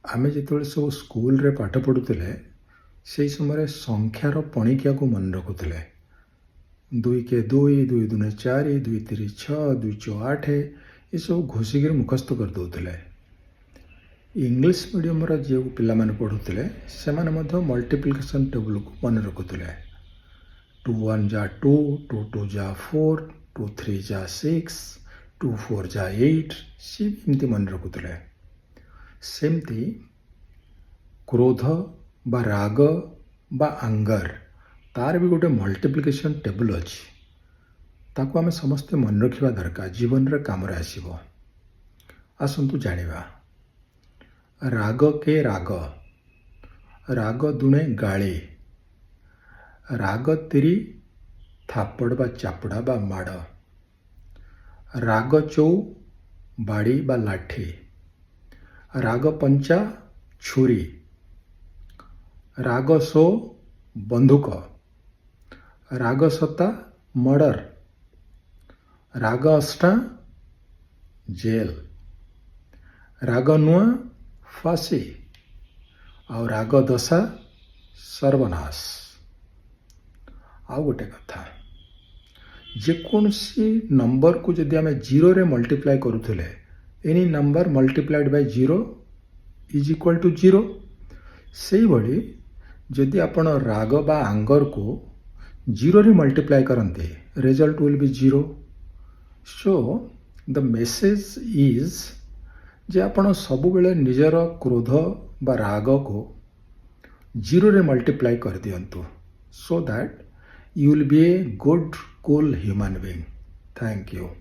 ଆମେ ଯେତେବେଳେ ସବୁ ସ୍କୁଲରେ ପାଠ ପଢ଼ୁଥିଲେ ସେହି ସମୟରେ ସଂଖ୍ୟାର ପଣିକିଆକୁ ମନେ ରଖୁଥିଲେ। 2 କେ 2, 2 ଦୁନେ 4, 2 3 6, 2 ଚଉ 8 ଏସବୁ ଘୋଷିକିରି ମୁଖସ୍ଥ କରିଦେଉଥିଲେ। ଇଂଲିଶ ମିଡ଼ିୟମର ଯେଉଁ ପିଲାମାନେ ପଢ଼ୁଥିଲେ ସେମାନେ ମଧ୍ୟ ମଲ୍ଟିପ୍ଲିକେସନ୍ ଟେବୁଲକୁ ମନେ ରଖୁଥିଲେ। 2 1 ଯା 2, 2 2 ଯା 4, 2 3 ଯା 6, 2 4 ଯା 8 ସିଏ ଏମିତି ମନେ ରଖୁଥିଲେ। ସେମିତି କ୍ରୋଧ ବା ରାଗ ବା ଆଙ୍ଗର ତାର ବି ଗୋଟେ ମଲ୍ଟିପ୍ଲିକେସନ୍ ଟେବୁଲ୍ ଅଛି। ତାକୁ ଆମେ ସମସ୍ତେ ମନେ ରଖିବା ଦରକାର, ଜୀବନରେ କାମରେ ଆସିବ। ଆସନ୍ତୁ ଜାଣିବା। ରାଗ କେ ରାଗ, ରାଗ ଦୁଣେ ଗାଳି, ରାଗ ତିରି ଥାପଡ଼ ବା ଚାପଡ଼ା ବା ମାଡ଼, ରାଗ ଚଉ ବାଡ଼ି ବା ଲାଠି, ରାଗ ପଞ୍ଚା ଛୁରୀ, ରାଗ ସୋ ବନ୍ଧୁକ, ରାଗ ସତା ମର୍ଡର, ରାଗ ଅଷ୍ଟା ଜେଲ, ରାଗ ନୂଆ ଫାଶୀ ଆଉ ରାଗ ଦଶା ସର୍ବନାଶ। ଆଉ ଗୋଟେ କଥା, ଯେକୌଣସି ନମ୍ବରକୁ ଯଦି ଆମେ 0ରେ ମଲ୍ଟିପ୍ଲାଏ କରୁଥିଲେ, any number multiplied by 0 is equal to 0। ସେଇଭଳି ଯଦି ଆପଣ ରାଗ ବା ଆଙ୍ଗରକୁ 0ରେ ମଲ୍ଟିପ୍ଲାଏ କରନ୍ତି, result will be 0। So the message is ଯେ ଆପଣ ସବୁବେଳେ ନିଜର କ୍ରୋଧ ବା ରାଗକୁ 0ରେ ମଲ୍ଟିପ୍ଲାଏ କରିଦିଅନ୍ତୁ, so that you will be a good, cool human being. Thank you.